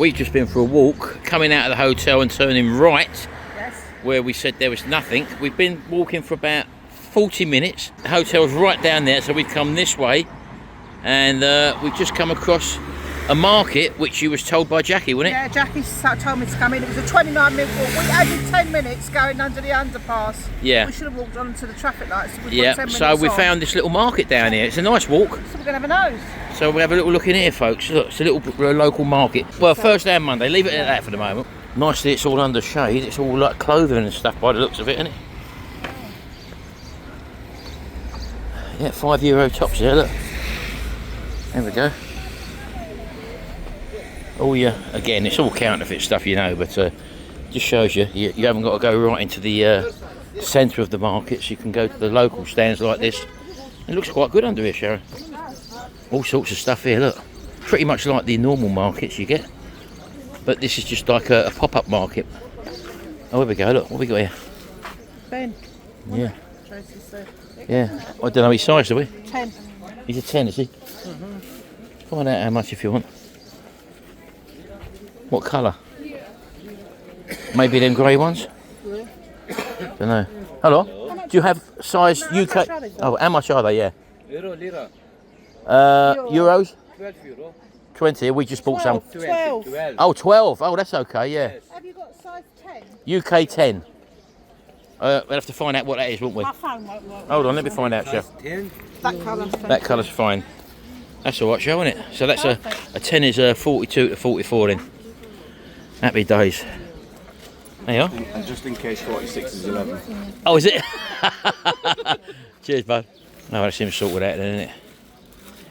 we've just been for a walk, coming out of the hotel and turning right, Yes. where we said there was nothing. We've been walking for about 40 minutes. The hotel's right down there, so we've come this way, and we've just come across a market, which you was told by Jackie, wasn't it? Yeah, Jackie told me to come in. It was a 29-minute walk. We added 10 minutes going under the underpass. Yeah. We should have walked on to the traffic lights. We've got 10 Yeah, minutes so we on. found this little market down here. It's a nice walk. So we're going to have a nose. So we'll have a little look in here, folks. Look, it's a little local market. Well, first day of Monday. Leave it at that for the moment. Nicely, it's all under shade. It's all like clothing and stuff by the looks of it, isn't it? Yeah, €5 tops there, look. There we go. Oh yeah, again, it's all counterfeit stuff, you know, but just shows you haven't got to go right into the centre of the markets. You can go to the local stands like this. It looks quite good under here, Sharon. All sorts of stuff here, look. Pretty much like the normal markets you get. But this is just like a pop-up market. Oh, here we go, look, what we got here? Ben. Yeah. Tracy said. Yeah, I don't know his size, do we? 10. He's a 10, is he? Find out how much if you want. What colour? Maybe them grey ones? Don't know. Hello? Do you have size UK? Oh, how much are they? Yeah. Lira. Euros? 12 euro. 20. We just bought some. 12. Oh, 12. Oh, that's okay. Yeah. Have you got size 10? UK 10. We'll have to find out what that is, won't we? My phone won't work. Hold on, let me find out, Chef. 10. That colour. That colour's fine. That's all right, Joe, isn't it? So that's a 10 is 42 to 44 then. Happy days. There you are. And just in case 46 is 11. Oh, is it? Cheers, bud. No, that's him sorted out then, isn't it?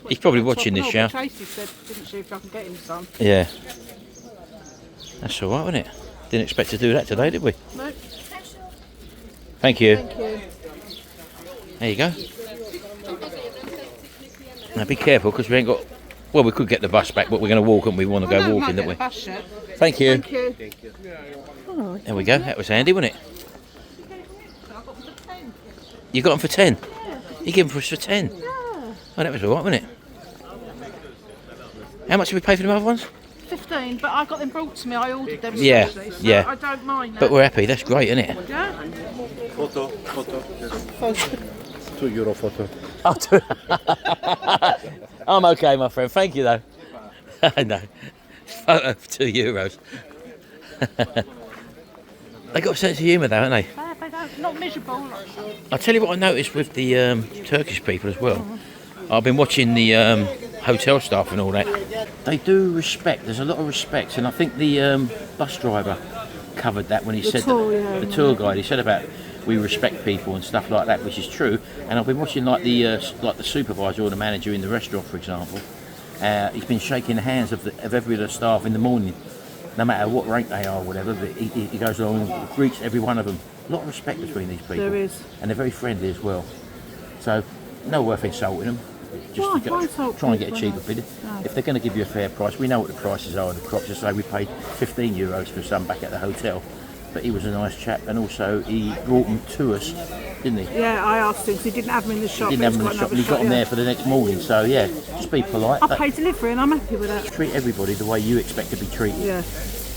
He's probably watching this, Joe. Tracy said, didn't she, if I can get him some? Yeah. That's all right, wasn't it? Didn't expect to do that today, did we? No. Thank you. Thank you. There you go. Now be careful because we ain't got. Well, we could get the bus back, but we're going to walk and we want to go walking, don't we? Thank you. Thank you. There we go. That was handy, wasn't it? You got them for 10? Yeah. You gave them for us for 10? Yeah. Oh, that was all right, wasn't it? How much did we pay for the other ones? 15, but I got them brought to me. I ordered them. Yeah, specially, so yeah. I don't mind that. But we're happy. That's great, isn't it? Yeah. Photo. €2 photo. Oh, I'm okay, my friend. Thank you, though. No. Photo for €2. They got a sense of humour, though, haven't they? They don't, not miserable. I'll tell you what I noticed with the Turkish people as well. I've been watching the hotel staff and all that. They do respect. There's a lot of respect, and I think the bus driver covered that when he said the tour guide. He said about we respect people and stuff like that, which is true. And I've been watching like the supervisor or the manager in the restaurant, for example. He's been shaking the hands of every of the staff in the morning, no matter what rank they are or whatever. But he goes along and greets every one of them. A lot of respect between these people. There is. And they're very friendly as well. So, no worth insulting them. Just to try and get a cheaper bid. No. If they're going to give you a fair price, we know what the prices are of the crops. Just say we paid €15 for some back at the hotel. But he was a nice chap, and also he brought them to us, didn't he? Yeah, I asked him because he didn't have them in the shop. He didn't have them in the shop, and he got them there for the next morning. So yeah, just be polite. I paid delivery and I'm happy with that. Treat everybody the way you expect to be treated, Yeah.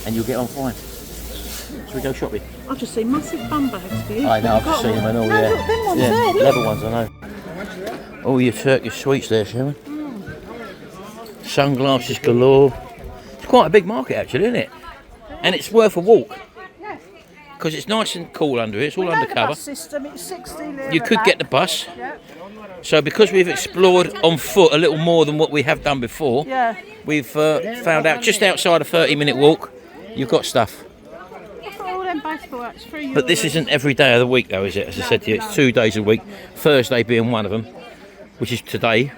and you'll get on fine. Shall we go shopping? I've just seen massive bum bags for you. I know, I've just seen them and all, no, yeah. Look, them ones Yeah, there, look. leather ones, I know. All your Turkish sweets there, Sharon. Sunglasses galore. It's quite a big market actually, isn't it? And it's worth a walk. Because it's nice and cool under here, it's all undercover. Bus system, it's 60 lira You could back. get the bus. Yeah. So because we've explored on foot a little more than what we have done before, Yeah. we've found out just outside a 30-minute walk, you've got stuff. I've got all them baseball hats for you. But this isn't every day of the week though, is it? As I said to you, it's 2 days a week, Thursday being one of them, which is today.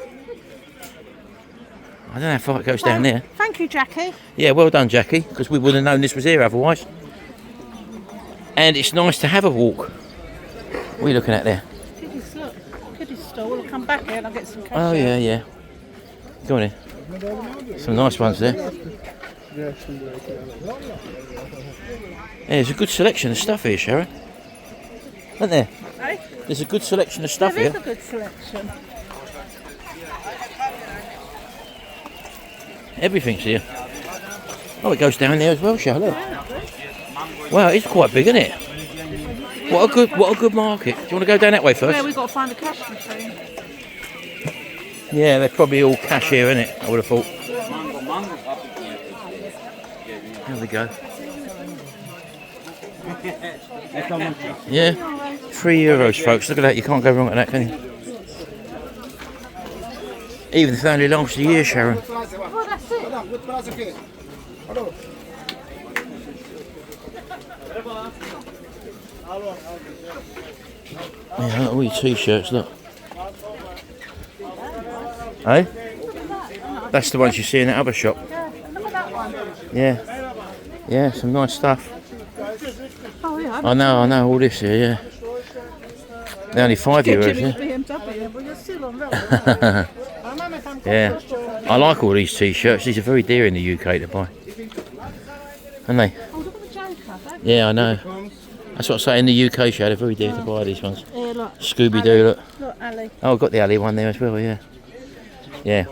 I don't know how far it goes down there. Thank you, Jackie. Yeah, well done, Jackie, because we wouldn't have known this was here otherwise. And it's nice to have a walk. What are you looking at there? Kiddies, look. Kiddies stall. I'll come back here and I'll get some cash. Oh, yeah, yeah. Go on in. Some nice ones there. Yeah, there's a good selection of stuff here, Sharon. Isn't there? Eh? There's a good selection of stuff There is here. a good selection. Everything's here. Oh, it goes down there as well, shall it? Wow, it's quite big, isn't it? What a good market. Do you want to go down that way first? Yeah, we've got to find a cash machine. Yeah, they're probably all cash here, isn't it? I would have thought. There we go. Yeah, €3, folks. Look at that. You can't go wrong with that, can you? Even if it only lasts a year, Sharon. Oh, that's it. Yeah, look, all your t-shirts, look. Hey? That's the ones you see in that other shop. Yeah, look at that one. Yeah. Yeah, some nice stuff. Oh, yeah. I know, all this here, yeah. They're only €5, yeah? BMW, but you're still on velvet. Yeah. I like all these t-shirts. These are very dear in the UK to buy. Aren't they? Oh, look at the Joker. Yeah, I know. That's what I say, in the UK, show, they're very dear to buy these ones. Yeah, look. Scooby-Doo, look. Look, Ali. Oh, I've got the Ali one there as well, yeah. Yeah.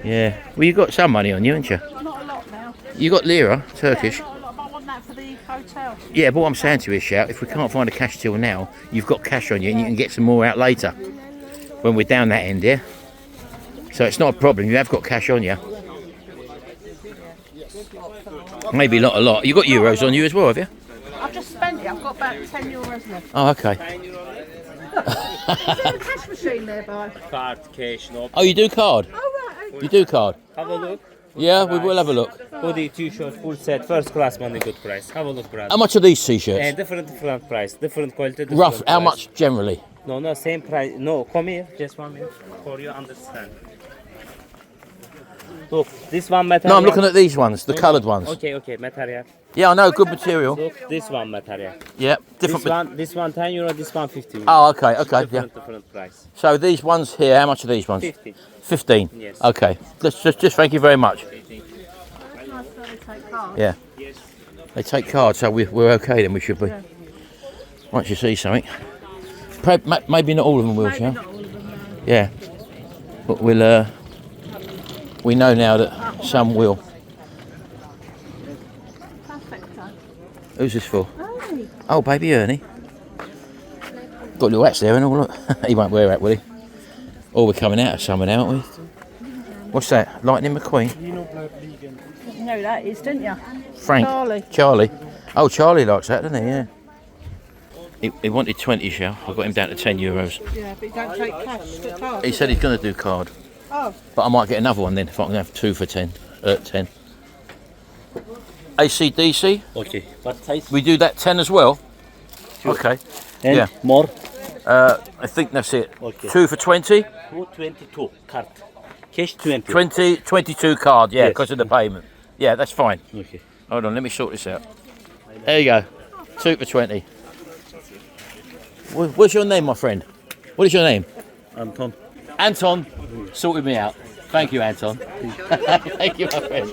Yeah. Well, you got some money on you, haven't you? Not a lot now. You got lira, Turkish. Yeah, not a lot, but I want that for the hotel. Yeah, but what I'm saying to you is, Shout, if we can't find a cash till now, you've got cash on you and you can get some more out later when we're down that end, yeah? So it's not a problem, you have got cash on you. Maybe not a lot. You got euros on you as well, have you? I've just spent it. I've got about €10 left. Oh, okay. Is there a cash machine nearby? Card, cash, no. Oh, you do card? Oh, right. Okay. You do card? Have a look. Yeah, we will have a look. Hoodie, t-shirt, full set, first class money, good price. Have a look, brother. How much are these t-shirts? Different price, different quality. Different Rough, how price. much generally? No, same price. No, come here, just 1 minute, for you understand. Look, this one material. No, I'm looking at these ones, the coloured ones. Okay, material. Yeah, I know, good material. Look, this one material. Yeah, different. This one €10, this one 15. Oh, okay, yeah. Different price. So these ones here, how much are these ones? 50. 15. Yes. Okay. Just thank you very much. Yeah. Yes. They take cards, so we're okay then. We should be. Once you see something, maybe not all of them will, shall? Yeah. But we'll. We know now that some will. Who's this for? Oh, baby Ernie. Got little hats there and all. Look. He won't wear that, will he? Oh, we're coming out of summer now, aren't we? What's that? Lightning McQueen? You know that is, didn't you? Frank. Charlie. Oh, Charlie likes that, doesn't he? Yeah. He wanted 20, shall? I got him down to €10. Yeah, but you don't take cash, the card. He said he's going to do card. Oh. But I might get another one then if I can have 2 for 10. 10. AC/DC? Okay, what size? We do that 10 as well? Okay. And Yeah. more? I think that's it. Okay. 2 for 20? 222 card. Cash 20. 22 card, yeah, Yes. because of the payment. Yeah, that's fine. Okay. Hold on, let me sort this out. There you go. 2 for 20. What's your name, my friend? What is your name? Anton. Anton. Sorted me out. Thank you, Anton. Thank you, my friend.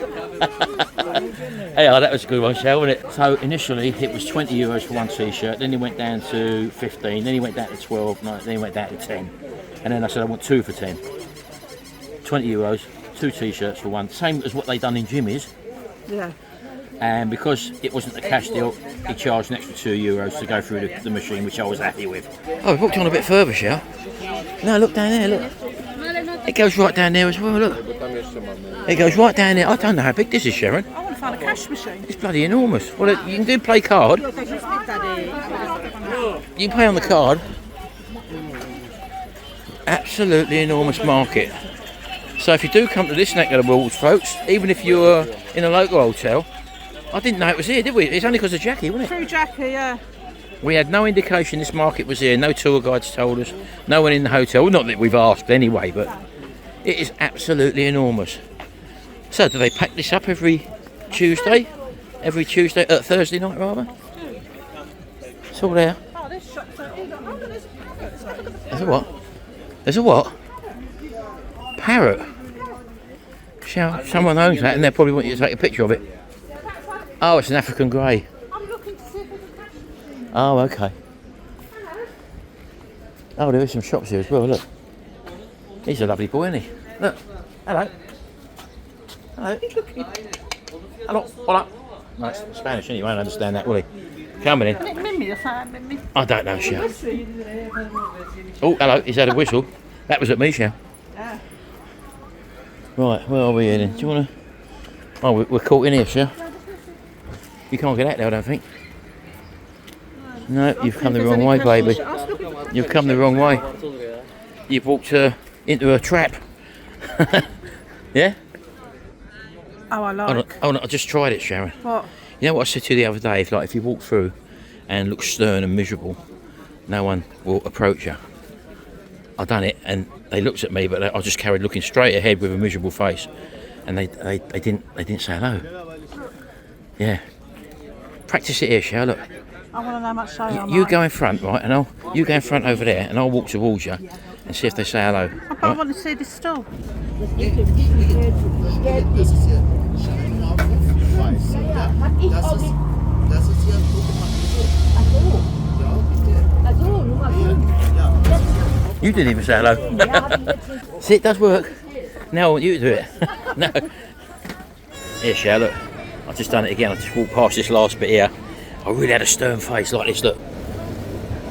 Hey, that was a good one, Shell, wasn't it? So initially it was €20 for one t-shirt, then he went down to 15, then he went down to 12, then he went down to 10. And then I said I want 2 for 10. €20, 2 t-shirts for one. Same as what they done in Jimmy's. Yeah. And because it wasn't a cash deal, he charged an extra €2 to go through the machine, which I was happy with. Oh, we've walked on a bit further, Shell. No, look down there, look. It goes right down there as well, look. It goes right down there. I don't know how big this is, Sharon. I want to find a cash machine. It's bloody enormous. Well, you can do play card. You can pay on the card. Absolutely enormous market. So if you do come to this neck of the woods, folks, even if you're in a local hotel, I didn't know it was here, did we? It's only because of Jackie, wasn't it? Through Jackie, yeah. We had no indication this market was here. No tour guides told us. No one in the hotel. Well, not that we've asked anyway, but it is absolutely enormous. So do they pack this up every Tuesday? Every Tuesday, Thursday night rather? It's all there. Oh, this shop's so big. Oh, there's parrots. There's a what? There's a what? Parrot. Someone owns that and they probably want you to take a picture of it. Oh, it's an African grey. I'm looking to see if there's a cash machine. Oh, okay. Oh, there are some shops here as well, look. He's a lovely boy, isn't he? Look. Hello. Hello. Hello. Hola. No, it's Spanish, and he won't understand that, will he? Coming in. I don't know, Shell. Oh, hello. He's had a whistle. That was at me, Shell. Right, where are we heading? Do you want to... Oh, we're caught in here, Shell. You can't get out there, I don't think. No, you've come the wrong way, baby. You've come the wrong way. You've walked into a trap. Yeah? Oh, I like. Oh, no, I just tried it, Sharon. What? You know what I said to you the other day? If you walk through and look stern and miserable, no one will approach you. I done it, and they looked at me, but I just carried looking straight ahead with a miserable face, and they didn't say hello. Yeah. Practice it here, Shell. Look. I want to know how much show I'm You go in front, right, and you go in front over there, and I'll walk towards you and see if they say hello. I want to see this stall. You didn't even say hello. See, it does work. Now I want you to do it. No. Here, Shell, look. I've just done it again. I just walked past this last bit here. I really had a stern face like this, look.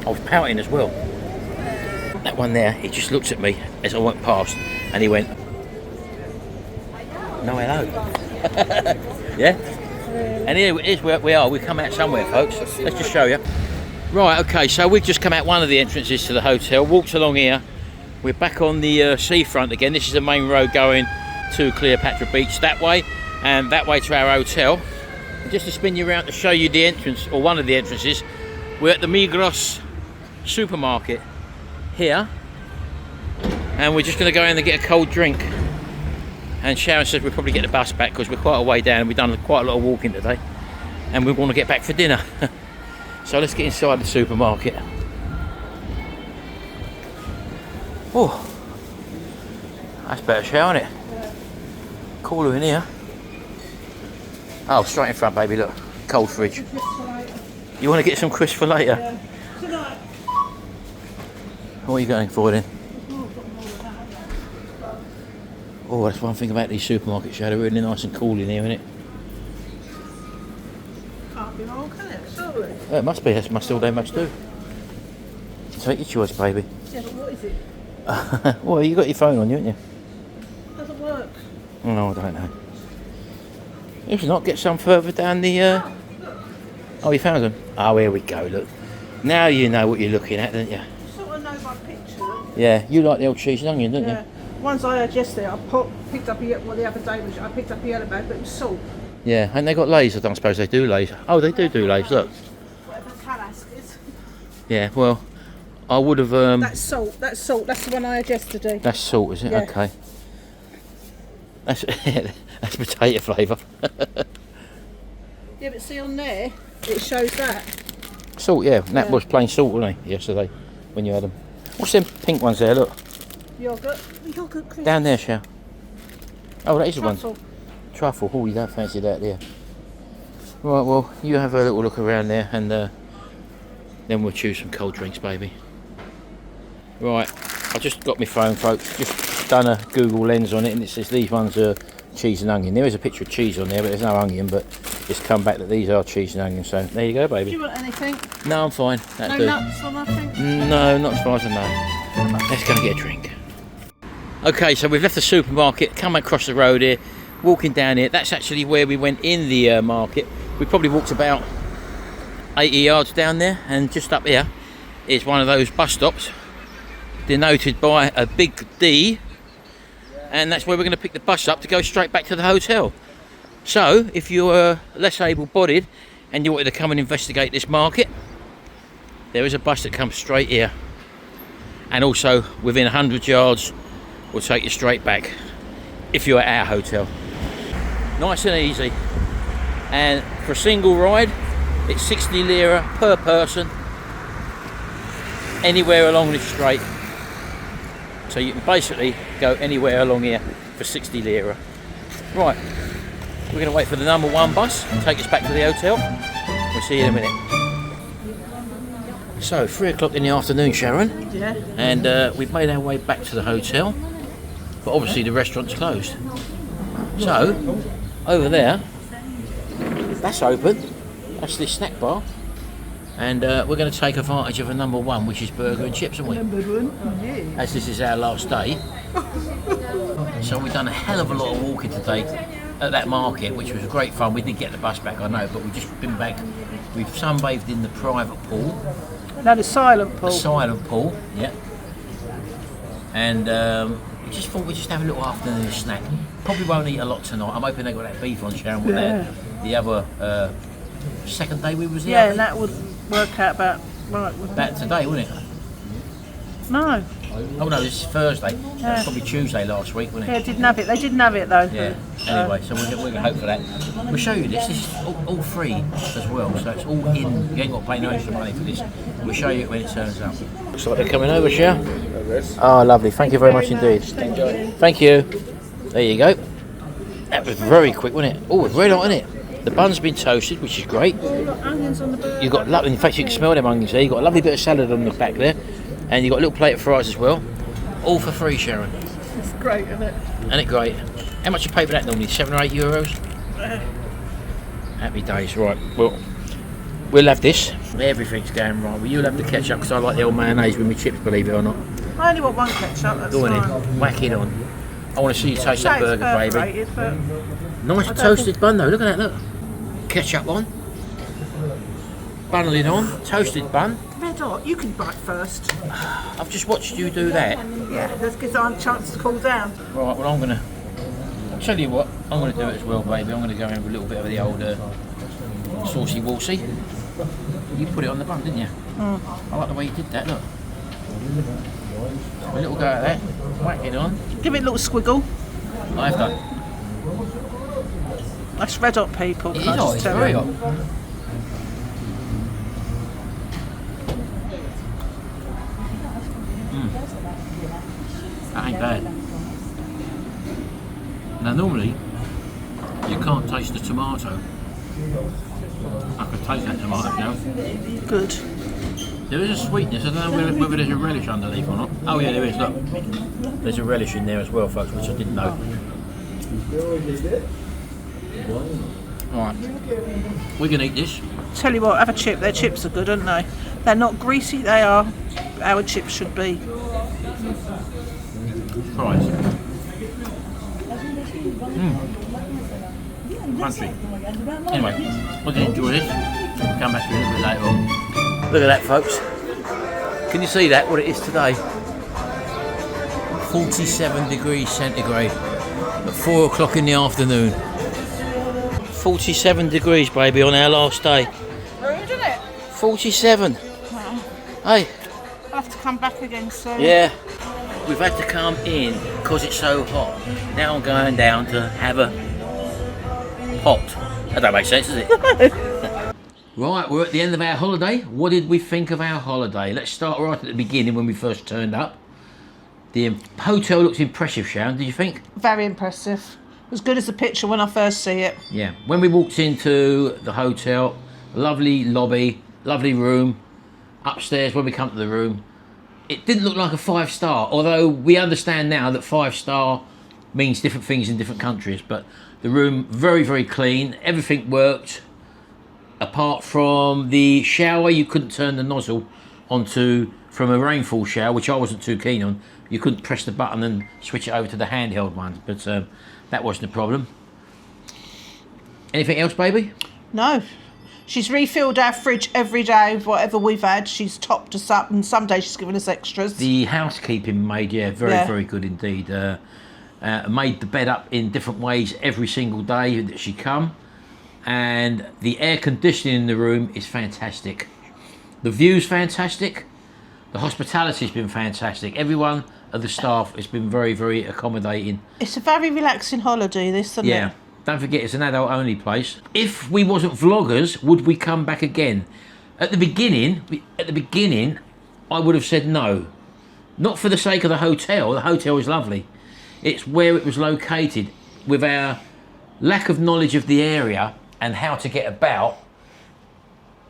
I was pouting as well. That one there, he just looked at me as I went past, and he went, no hello. Yeah? And here's where we are. We've come out somewhere, folks. Let's just show you. Right, okay, so we've just come out one of the entrances to the hotel, walked along here. We're back on the seafront again. This is the main road going to Cleopatra Beach that way, and that way to our hotel. And just to spin you around to show you the entrance, or one of the entrances, we're at the Migros supermarket here, and we're just going to go in and get a cold drink. And Sharon says we'll probably get the bus back because we're quite a way down. We've done quite a lot of walking today, and we want to get back for dinner. So let's get inside the supermarket. Oh, that's better, Sharon, isn't it? Cooler in here. Oh, straight in front, baby, look. Cold fridge. You want to get some crisps for later? Tonight. What are you going for then? Oh, that's one thing about these supermarkets, they're really nice and cool in here, isn't it? Can't be wrong, can it? Surely. It must be, they must do. Take your choice, baby. Yeah, but what is it? Well, you got your phone on you, haven't you? It doesn't work. No, I don't know. If not, get some further down the... Oh, you found them? Oh, here we go, look. Now you know what you're looking at, don't you? Sort of know by picture. Yeah, you like the old cheese and onion, don't Yeah. you? Ones I had yesterday, picked up the other day, I picked up a yellow bag, but it was salt. Yeah, and they got Lays. I don't suppose they do Lays. Oh, they do Lays, look. Whatever Calask is. Yeah, well, I would have... That's salt, that's the one I had yesterday. That's salt, is it? Yeah. Okay. That's that's potato flavour. Yeah, but see on there, it shows that. Salt, yeah. And that Yeah. was plain salt, wasn't it, yesterday, when you had them. What's them pink ones there, look? Yogurt crisps. Down there, Shell. Oh, that is the one. Truffle. Truffle. Oh, you don't fancy that, there. Right, well, you have a little look around there, and then we'll choose some cold drinks, baby. Right, I just got my phone, folks. Just done a Google Lens on it, and it says these ones are cheese and onion. There is a picture of cheese on there, but there's no onion, but it's come back that these are cheese and onion, so there you go, Do baby. you want anything? No, I'm fine. That'll No do. nuts or nothing? No, not as far as I know. Let's go and get a drink. Okay, so we've left the supermarket, come across the road here, walking down here. That's actually where we went in the market. We probably walked about 80 yards down there, and just up here is one of those bus stops denoted by a big D, and that's where we're going to pick the bus up to go straight back to the hotel. So if you're less able-bodied and you wanted to come and investigate this market, there is a bus that comes straight here, and also within 100 yards will take you straight back if you're at our hotel. Nice and easy, and for a single ride it's 60 lira per person anywhere along this straight, so you can basically go anywhere along here for 60 lira. Right, we're going to wait for the number 1 bus to take us back to the hotel. We'll see you in a minute. So 3 o'clock in the afternoon, Sharon. Yeah. And we've made our way back to the hotel, but obviously the restaurant's closed. So, over there, that's open. That's the snack bar. And we're going to take advantage of a number one, which is burger and chips, aren't we? Number one, yeah. As this is our last day. So we've done a hell of a lot of walking today at that market, which was great fun. We did get the bus back, I know, but we've just been back. We've sunbathed in the private pool. No, the silent pool. The silent pool, yeah. And we just thought we'd just have a little afternoon snack. Probably won't eat a lot tonight. I'm hoping they got that beef on, Sharon, with that. The other second day we was there. Yeah, and that would work out about right, wouldn't About today, wouldn't it? it? No. Oh no, this is Thursday. That was probably Tuesday last week, wasn't it? Yeah, didn't have it. They didn't have it though. Yeah. Anyway, so we're going to hope for that. We'll show you this. This is all free as well, so it's all in. You ain't got to pay no extra money for this. We'll show you it when it turns up. Looks like they're coming over, Cher. Oh, lovely. Thank you very much indeed. Thank you. There you go. That was very quick, wasn't it? Oh, it's red hot, isn't it? The bun's been toasted, which is great. Onions on the burger. You've got, in fact, you can smell them onions there. You've got a lovely bit of salad on the back there, and you've got a little plate of fries as well. All for free, Sharon. It's great, isn't it? Isn't it great? How much you pay for that normally? €7 or €8? Happy days, right. Well, we'll have this. Everything's going right. Well, you'll have the ketchup because I like the old mayonnaise with my chips, believe it or not. I only want one ketchup, that's Go on fine. in, whack it on. I want to see you taste that burger, baby. But Nice toasted bun though, look at that, look. Ketchup on. Bun lid on, toasted bun. red hot, you can bite first. I've just watched you do that. Yeah, this gives our chance to cool down. Right, well I'll tell you what, I'm going to do it as well, baby. I'm going to go in with a little bit of the old saucy woolsey. You put it on the bun, didn't you? I like the way you did that, look. A little go at that, whack it on. Give it a little squiggle. I've done. That's red hot, people. It is Can't hot, just it's tell very you. hot. That ain't bad. Now normally, you can't taste the tomato. I can taste that tomato now. Good. There is a sweetness, I don't know whether there's a relish underneath or not. Oh yeah, there is, look. There's a relish in there as well, folks, which I didn't know. Alright, we can eat this. Tell you what, have a chip. Their chips are good, aren't they? They're not greasy, they are. Our chips should be. Fries. Crunchy. Anyway, we're going to enjoy this. We'll come back to it a little bit later on. Look at that, folks. Can you see that, what it is today? 47 degrees centigrade at 4 o'clock in the afternoon. 47 degrees, baby, on our last day. Rude, isn't it? 47. Hey. I'll have to come back again soon. Yeah. We've had to come in because it's so hot. Now I'm going down to have a pot. That don't make sense, does it? Right, we're at the end of our holiday. What did we think of our holiday? Let's start right at the beginning when we first turned up. The hotel looks impressive, Sharon, did you think? Very impressive. As good as the picture when I first see it. Yeah, when we walked into the hotel, lovely lobby, lovely room. Upstairs, when we come to the room, it didn't look like a 5-star, although we understand now that 5-star means different things in different countries. But the room, very, very clean. Everything worked. Apart from the shower, you couldn't turn the nozzle onto from a rainfall shower, which I wasn't too keen on. You couldn't press the button and switch it over to the handheld one, but that wasn't a problem. Anything else, baby? No. She's refilled our fridge every day, whatever we've had. She's topped us up, and some days she's given us extras. The housekeeping maid, very, very good indeed. Made the bed up in different ways every single day that she come. And the air conditioning in the room is fantastic. The view's fantastic. The hospitality's been fantastic. Everyone of the staff has been very, very accommodating. It's a very relaxing holiday, this, isn't it? Don't forget, it's an adult-only place. If we wasn't vloggers, would we come back again? At the beginning, I would have said no. Not for the sake of the hotel. The hotel is lovely. It's where it was located. With our lack of knowledge of the area and how to get about,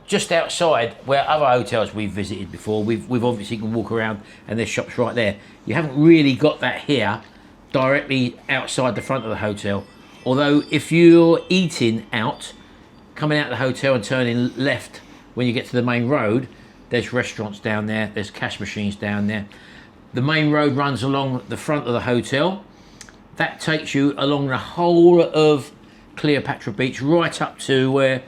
just outside where other hotels we've visited before, we've obviously can walk around and there's shops right there. You haven't really got that here, directly outside the front of the hotel. Although if you're eating out, coming out of the hotel and turning left when you get to the main road, there's restaurants down there, there's cash machines down there. The main road runs along the front of the hotel. That takes you along the whole of Cleopatra Beach, right up to where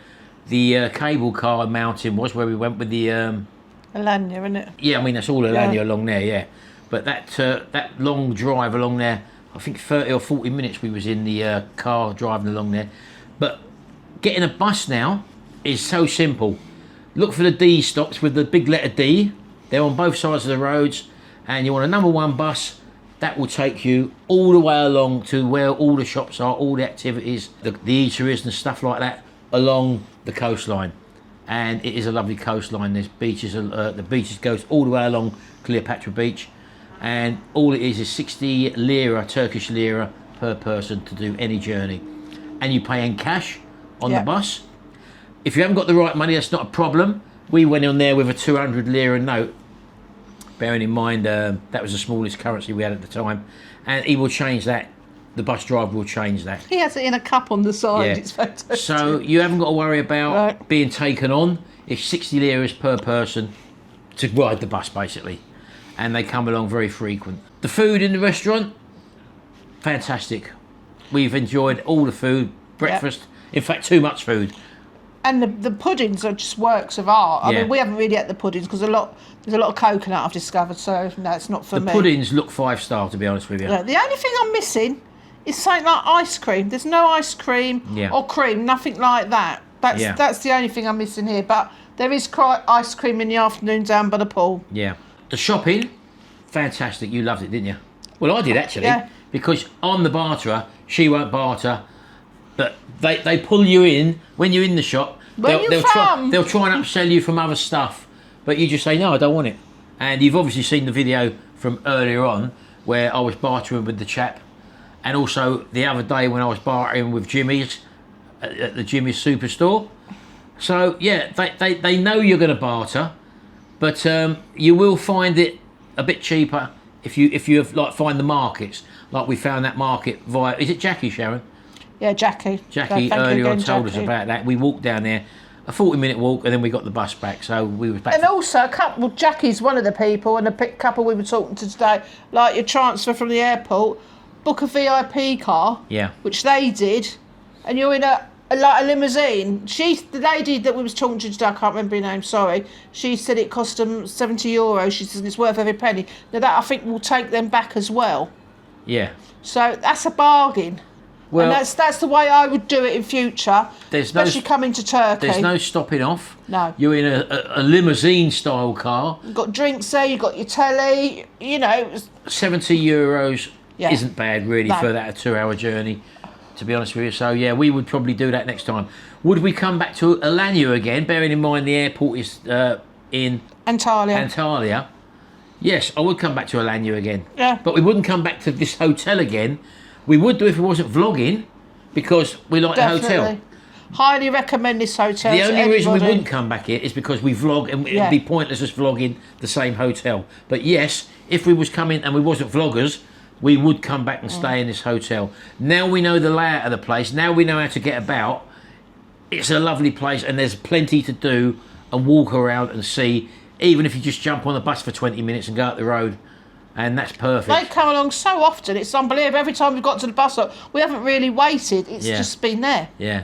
the cable car mountain was, where we went with the... Alanya, isn't it? Yeah, I mean, that's all Alanya along there, yeah. But that long drive along there, I think 30 or 40 minutes we was in the car driving along there. But getting a bus now is so simple. Look for the D stops with the big letter D. They're on both sides of the roads, and you want a number 1 bus. That will take you all the way along to where all the shops are, all the activities, the eateries and stuff like that along the coastline. And it is a lovely coastline. There's beaches, the beaches goes all the way along Cleopatra Beach, and all it is 60 lira, Turkish lira per person to do any journey. And you pay in cash on the bus. If you haven't got the right money, that's not a problem. We went on there with a 200 lira note, bearing in mind that was the smallest currency we had at the time, and he will change that. The bus driver will change that. He has it in a cup on the side. Yeah. It's fantastic. So you haven't got to worry about being taken on. It's 60 liras per person to ride the bus, basically, and they come along very frequent. The food in the restaurant, fantastic. We've enjoyed all the food, breakfast. In fact, too much food. And the puddings are just works of art. I mean, we haven't really had the puddings because there's a lot of coconut I've discovered, so no, it's not for me. The puddings look 5-star, to be honest with you. Yeah, the only thing I'm missing is something like ice cream. There's no ice cream or cream, nothing like that. That's the only thing I'm missing here. But there is ice cream in the afternoon down by the pool. Yeah. The shopping, fantastic. You loved it, didn't you? Well, I did actually, because I'm the barterer. She won't barter. But they pull you in when you're in the shop. They'll try and upsell you from other stuff, but you just say no, I don't want it. And you've obviously seen the video from earlier on where I was bartering with the chap, and also the other day when I was bartering with Jimmy's at the Jimmy's Superstore. So yeah, they know you're going to barter, but you will find it a bit cheaper if you like find the markets, like we found that market via. Is it Jackie, Sharon? Yeah, Jackie. Jackie earlier on told us about that. We walked down there, a 40-minute walk, and then we got the bus back. So we was back. And also, Jackie's one of the people, and a couple we were talking to today, like your transfer from the airport, book a VIP car, which they did, and you're in a limousine. The lady that we was talking to today, I can't remember her name, sorry, she said it cost them €70. She said it's worth every penny. Now that I think will take them back as well. Yeah. So that's a bargain. Well, and that's the way I would do it in future, especially coming to Turkey. There's no stopping off. No. You're in a limousine-style car. You've got drinks there, you've got your telly, you know. €70 isn't bad, really, for that 2-hour journey, to be honest with you. So, yeah, we would probably do that next time. Would we come back to Alanya again, bearing in mind the airport is in Antalya? Yes, I would come back to Alanya again. Yeah. But we wouldn't come back to this hotel again. We would do if it wasn't vlogging, because we like the hotel. Highly recommend this hotel. The only reason we wouldn't come back here is because we vlog, and it'd be pointless us vlogging the same hotel. But yes, if we was coming and we wasn't vloggers, we would come back and stay in this hotel. Now we know the layout of the place. Now we know how to get about. It's a lovely place, and there's plenty to do and walk around and see. Even if you just jump on the bus for 20 minutes and go up the road. And that's perfect. They come along so often, it's unbelievable. Every time we've got to the bus stop, we haven't really waited. It's just been there. Yeah.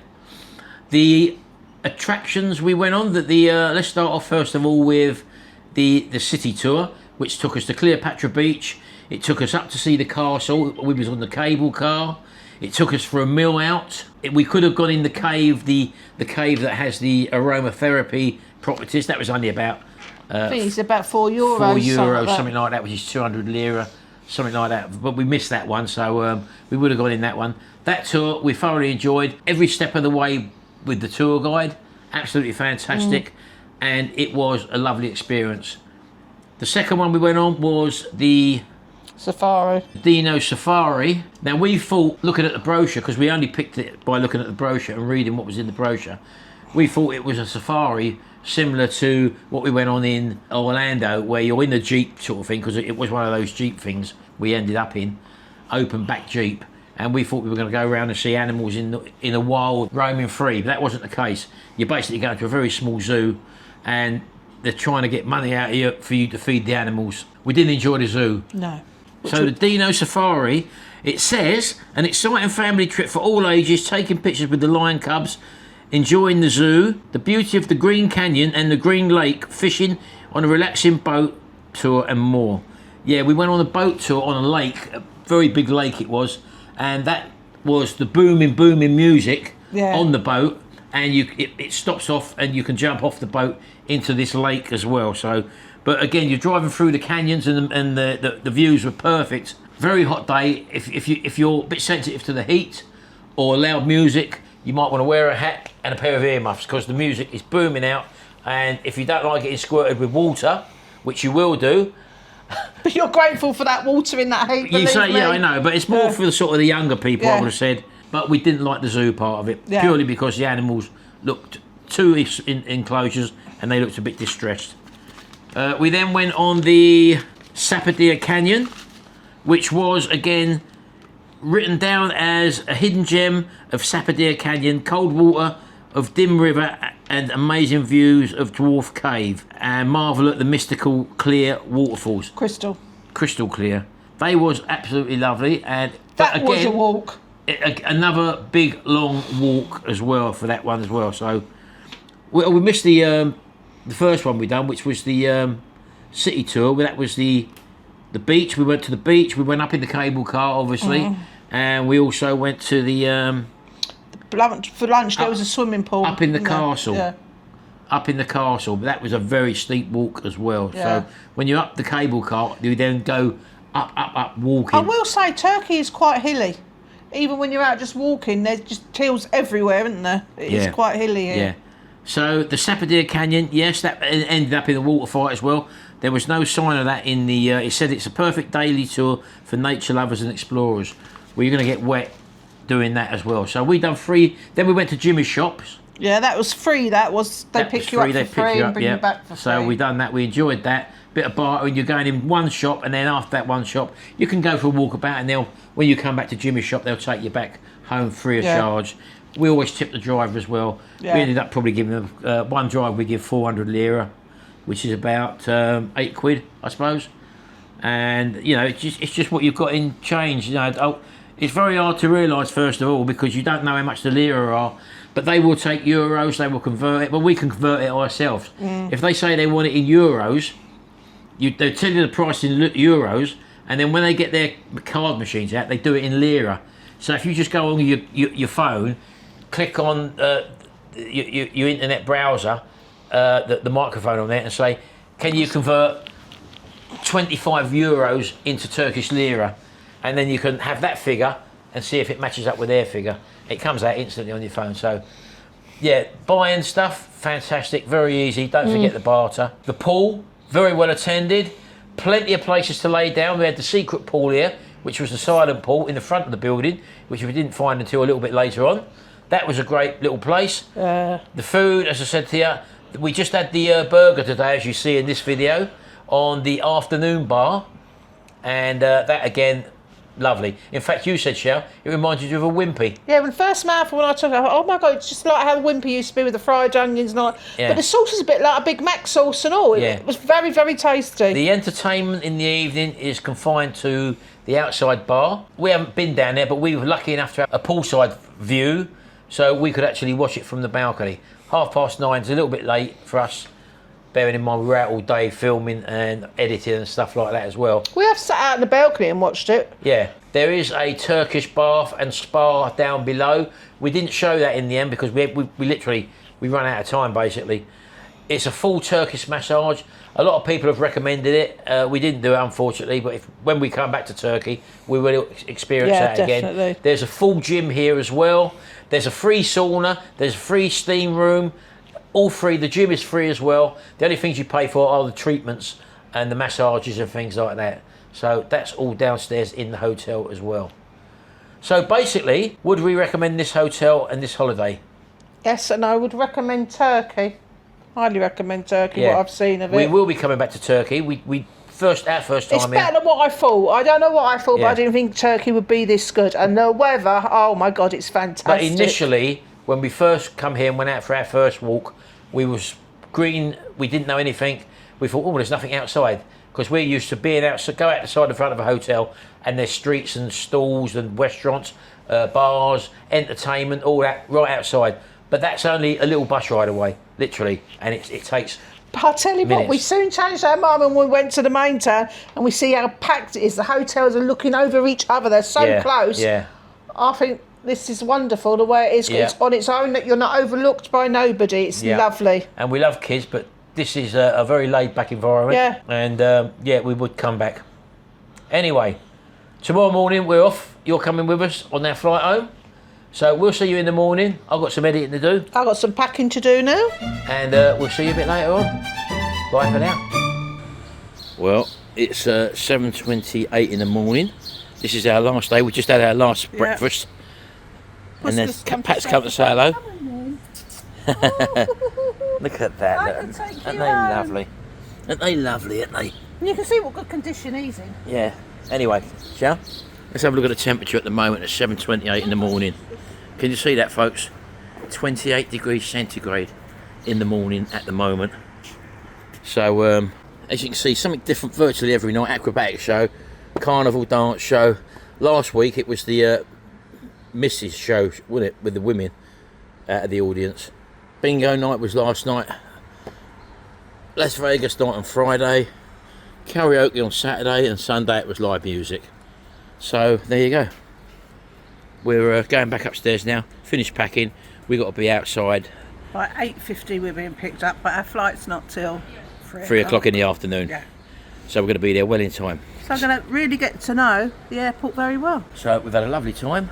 The attractions we went on, let's start off first of all with the city tour, which took us to Cleopatra Beach. It took us up to see the castle. We was on the cable car. It took us for a meal out. We could have gone in the cave, the cave that has the aromatherapy properties. That was only about... I think it's about €4. €4, something like that, which is 200 lira, something like that. But we missed that one, so we would have gone in that one. That tour, we thoroughly enjoyed every step of the way with the tour guide. Absolutely fantastic. And it was a lovely experience. The second one we went on was the... Safari. Dino Safari. Now we thought, looking at the brochure, because we only picked it by looking at the brochure and reading what was in the brochure, we thought it was a safari similar to what we went on in Orlando, where you're in a Jeep sort of thing, because it was one of those Jeep things we ended up in, open back Jeep, and we thought we were going to go around and see animals in the wild, roaming free. But that wasn't the case. You're basically going to a very small zoo, and they're trying to get money out of you for you to feed the animals. We didn't enjoy the zoo. No. So the Dino Safari, it says, an exciting family trip for all ages, taking pictures with the lion cubs, enjoying the zoo, the beauty of the Green Canyon and the Green Lake, fishing on a relaxing boat tour and more. Yeah, we went on a boat tour on a lake, a very big lake it was, and that was the booming music on the boat, and it stops off and you can jump off the boat into this lake as well. So, but again, you're driving through the canyons and the views were perfect. Very hot day. If you're a bit sensitive to the heat or loud music, you might want to wear a hat and a pair of earmuffs because the music is booming out. And if you don't like getting squirted with water, which you will do. But you're grateful for that water in that heat. You say, yeah, I know, but it's more for the sort of the younger people, I would have said. But we didn't like the zoo part of it, purely because the animals looked too in enclosures and they looked a bit distressed. We then went on the Sapodilla Canyon, which was, again, written down as a hidden gem of Sapodilla Canyon, cold water of dim river and amazing views of Dwarf Cave, and marvel at the mystical clear waterfalls. Crystal clear. They was absolutely lovely, and that was a walk. Another big long walk as well for that one as well. So we missed the first one we done, which was the city tour. That was the beach. We went to the beach. We went up in the cable car, obviously, and we also went to the for lunch. There was a swimming pool up in the castle. Yeah. Up in the castle, but that was a very steep walk as well. Yeah. So when you're up the cable car, you then go up walking. I will say Turkey is quite hilly. Even when you're out just walking, there's just hills everywhere, isn't there? It's quite hilly here. Yeah. So the Sapodilla Canyon, yes, that ended up in the water fight as well. There was no sign of that in the... it said it's a perfect daily tour for nature lovers and explorers. Well, you're going to get wet doing that as well. So we done 3... Then we went to Jimmy's shops. Yeah, that was free. They pick you up for free and bring you back for free. So we done that. We enjoyed that. Bit of bartering. You're going in one shop, and then after that one shop, you can go for a walkabout, and when you come back to Jimmy's shop, they'll take you back home free of charge. We always tip the driver as well. Yeah. We ended up probably giving them one driver. We give 400 lira, which is about £8, I suppose. And you know, it's just what you've got in change. You know, it's very hard to realise first of all because you don't know how much the lira are. But they will take euros. They will convert it. But we can convert it ourselves. If they say they want it in euros, they'll tell you the price in euros, and then when they get their card machines out, they do it in lira. So if you just go on your phone, click on your internet browser, the microphone on there, and say, can you convert 25 euros into Turkish lira? And then you can have that figure and see if it matches up with their figure. It comes out instantly on your phone. So, yeah, buying stuff, fantastic, very easy. Don't forget the barter. The pool, very well attended. Plenty of places to lay down. We had the secret pool here, which was the silent pool in the front of the building, which we didn't find until a little bit later on. That was a great little place. The food, as I said to you, we just had the burger today, as you see in this video, on the afternoon bar. And that, again, lovely. In fact, you said, Shell, it reminded you of a Wimpy. Yeah, when first mouthful when I took it, I thought, oh my God, it's just like how the Wimpy used to be with the fried onions and all that. Yeah. But the sauce is a bit like a Big Mac sauce and all. It was very, very tasty. The entertainment in the evening is confined to the outside bar. We haven't been down there, but we were lucky enough to have a poolside view, so we could actually watch it from the balcony. 9:30 is a little bit late for us, bearing in mind we were out all day filming and editing and stuff like that as well. We have sat out on the balcony and watched it. Yeah. There is a Turkish bath and spa down below. We didn't show that in the end because we literally run out of time basically. It's a full Turkish massage. A lot of people have recommended it. We didn't do it unfortunately, but when we come back to Turkey, we will experience that definitely. Again. There's a full gym here as well. There's a free sauna. There's a free steam room. All free. The gym is free as well. The only things you pay for are the treatments and the massages and things like that. So that's all downstairs in the hotel as well. So basically, would we recommend this hotel and this holiday? Yes, and I would recommend Turkey. Highly recommend Turkey, what I've seen of it. We will be coming back to Turkey. We first time. It's better than what I thought. I don't know what I thought, but I didn't think Turkey would be this good. And the weather, oh my God, it's fantastic. But initially, when we first come here and went out for our first walk, we was green. We didn't know anything. We thought, oh, there's nothing outside, because we're used to being out. So go out the side in front of a hotel, and there's streets and stalls and restaurants, bars, entertainment, all that right outside. But that's only a little bus ride away, literally, and it takes. But I'll tell you what, we soon changed our mind when we went to the main town and we see how packed it is. The hotels are looking over each other. They're so close. Yeah. I think this is wonderful, the way it is. It's on its own, that you're not overlooked by nobody. It's lovely. And we love kids, but this is a very laid-back environment. Yeah. And, we would come back. Anyway, tomorrow morning we're off. You're coming with us on our flight home. So we'll see you in the morning. I've got some editing to do. I've got some packing to do now. And we'll see you a bit later on. Bye for now. Well, it's 7:28 in the morning. This is our last day. We just had our last breakfast. And then Pat's come to say hello. Look at that. Aren't they lovely? Aren't they lovely, aren't they? And you can see what good condition he's in. Yeah. Anyway, shall we? Let's have a look at the temperature at the moment at 7:28 in the morning. Can you see that, folks? 28 degrees centigrade in the morning at the moment. So, as you can see, something different virtually every night. Acrobatic show, carnival dance show. Last week it was the Mrs. show, wasn't it, with the women out of the audience. Bingo night was last night. Las Vegas night on Friday. Karaoke on Saturday, and Sunday it was live music. So there you go. We're going back upstairs now. Finished packing. We got to be outside. By 8:50 we're being picked up, but our flight's not till 3 o'clock in the afternoon. Yeah. So we're going to be there well in time. So I'm going to really get to know the airport very well. So we've had a lovely time,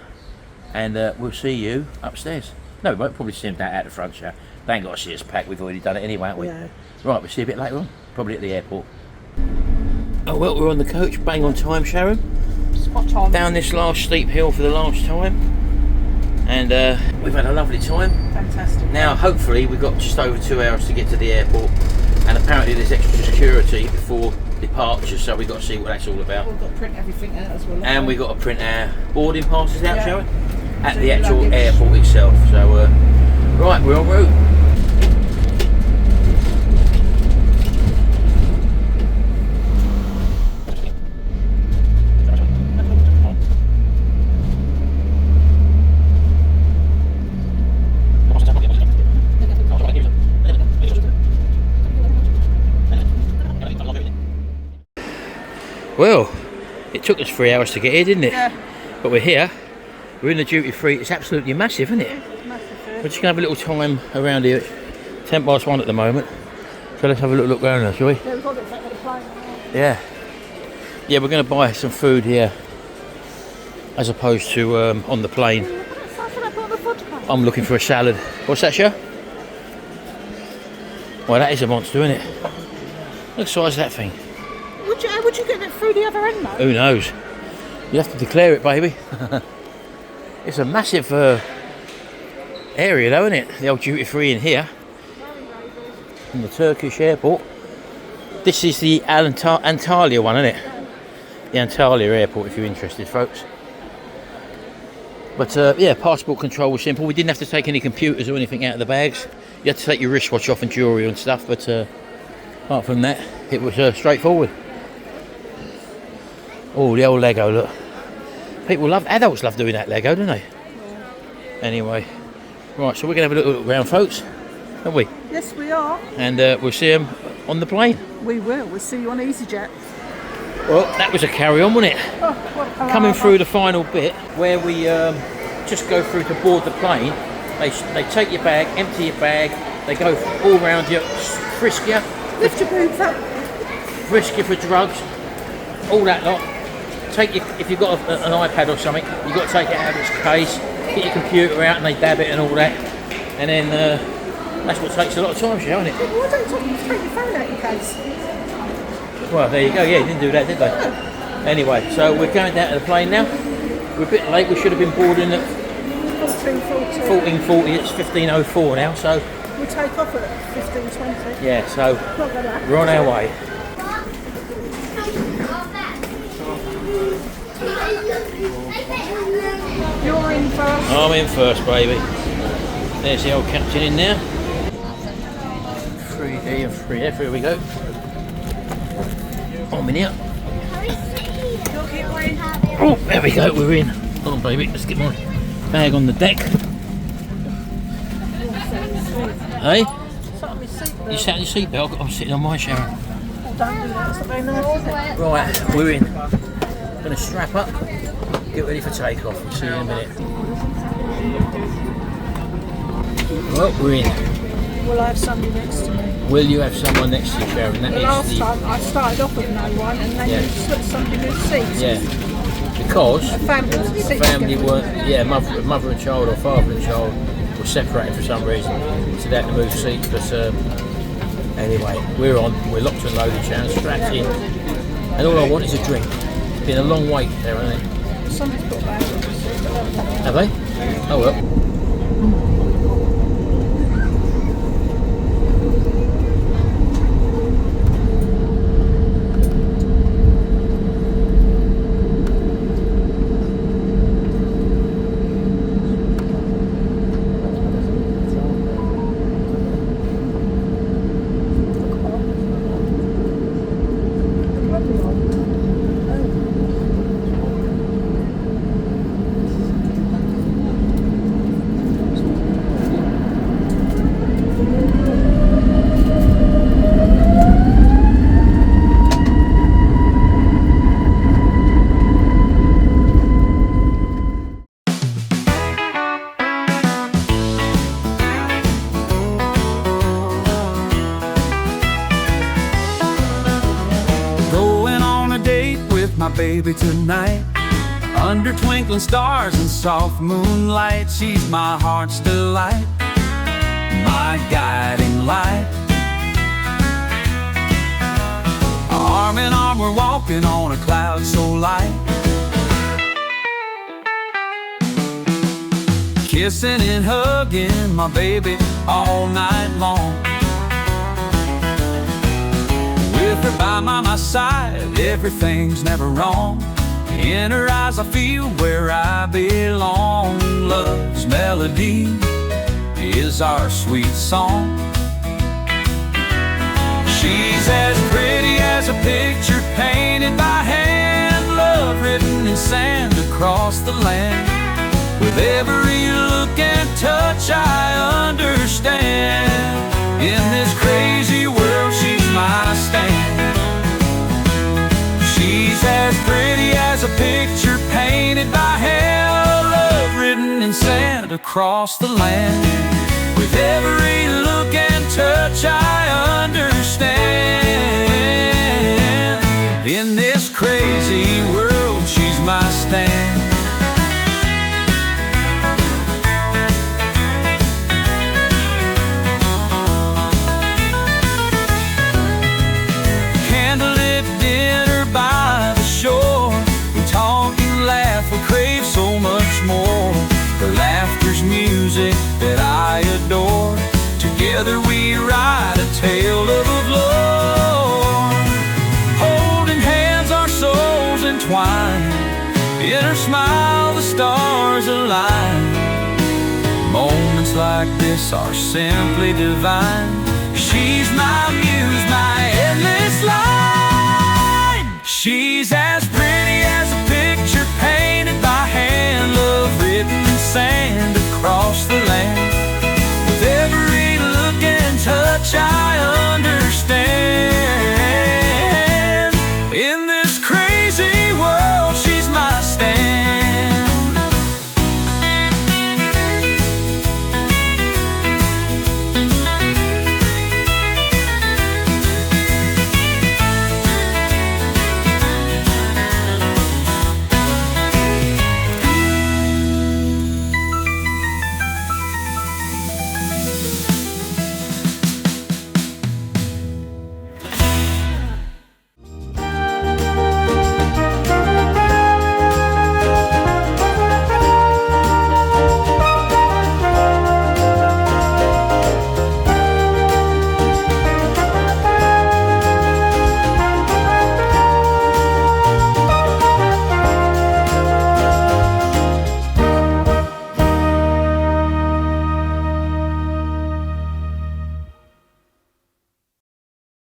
and we'll see you upstairs. No, we won't probably see them down at the front show. They ain't got to see us pack. We've already done it anyway, haven't we? Yeah. Right, we'll see you a bit later on. Probably at the airport. Oh well, we're on the coach. Bang on time, Sharon. Spot on. Down this last steep hill for the last time, and we've had a lovely time. Fantastic. Now hopefully we've got just over 2 hours to get to the airport, and apparently there's extra security before departure, so we've got to see what that's all about. We've got to print everything out as well. And we've got to print our boarding passes out, shall we? At So the actual luggage. airport itself. So right, we're en route. Well, it took us 3 hours to get here, didn't it? Yeah. But we're here. We're in the duty free. It's absolutely massive, isn't it? It's massive. We're just going to have a little time around here. It's 1:10 at the moment. So let's have a little look around now, shall we? Yeah, we've got to look back at the plane. Yeah. Yeah, we're going to buy some food here as opposed to on the plane. I'm looking for a salad. What's that, Sher? Well, that is a monster, isn't it? Look the size of that thing. How would you get it through the other end, though? Who knows? You have to declare it, baby. It's a massive area, though, isn't it? The old duty free in here. In the Turkish airport. This is the Antalya one, isn't it? The Antalya airport, if you're interested, folks. But yeah, passport control was simple. We didn't have to take any computers or anything out of the bags. You had to take your wristwatch off and jewellery and stuff, but apart from that, it was straightforward. Oh, the old Lego, look. Adults love doing that Lego, don't they? Yeah. Anyway, right, so we're going to have a little look around, folks, aren't we? Yes, we are. And we'll see them on the plane. We will. We'll see you on EasyJet. Well, that was a carry-on, wasn't it? Oh, what a Coming palaver. through the final bit, where we just go through to board the plane. They take your bag, empty your bag, they go all around you, frisk you. Lift your boobs up. Risk you for drugs, all that lot. If you've got an iPad or something, you've got to take it out of its case, get your computer out and they dab it and all that. And then that's what takes a lot of time, isn't it? Why don't you take your phone out your case? Well, there you go, yeah, you didn't do that, did they? No. Anyway, so we're going down to the plane now. We're a bit late, we should have been boarding at 14:40. 14:40, it's 15:04 now, so We'll take off at 15:20. yeah, so Not gonna happen. we're on our way. first? I'm in first, baby. There's the old captain in there. 3D and 3F, here we go. I'm in here. Oh, there we go, we're in. Hold on, baby, let's get my bag on the deck. Hey? You sat in your seatbelt? I'm sitting on my shower. Oh, don't do that, it's not very nice, is it? Right, we're in. Gonna strap up, get ready for takeoff. We'll see you in a minute. Well, we're in. Will I have somebody next to me? Will you have someone next to you, Sharon? That The is last the... time I started off with no one and then Yeah. you switched somebody with seats. Yeah. Because Family wasn't sitting family together. weren't, mother and child or father and child were separated for some reason, so they had to move seats. But anyway, we're locked and loaded, Sharon, strapped in, and all I want is a drink. It's been a long wait there, hasn't it? Somebody's got a bag. Have they? Oh well. Baby tonight, under twinkling stars and soft moonlight, she's my heart's delight, my guiding light. Arm in arm we're walking on a cloud so light, kissing and hugging my baby all night long. With her by my side, everything's never wrong. In her eyes I feel where I belong. Love's melody is our sweet song. She's as pretty as a picture painted by hand, love written in sand across the land. With every look and touch I understand. In this crazy world she's my stand. She's as pretty as a picture painted by hand, love written in sand across the land. With every look and touch I understand. In this crazy world she's my stand. Her laughter's music that I adore. Together we write a tale of love. Holding hands, our souls entwined. In her smile, the stars align. Moments like this are simply divine. She's my muse,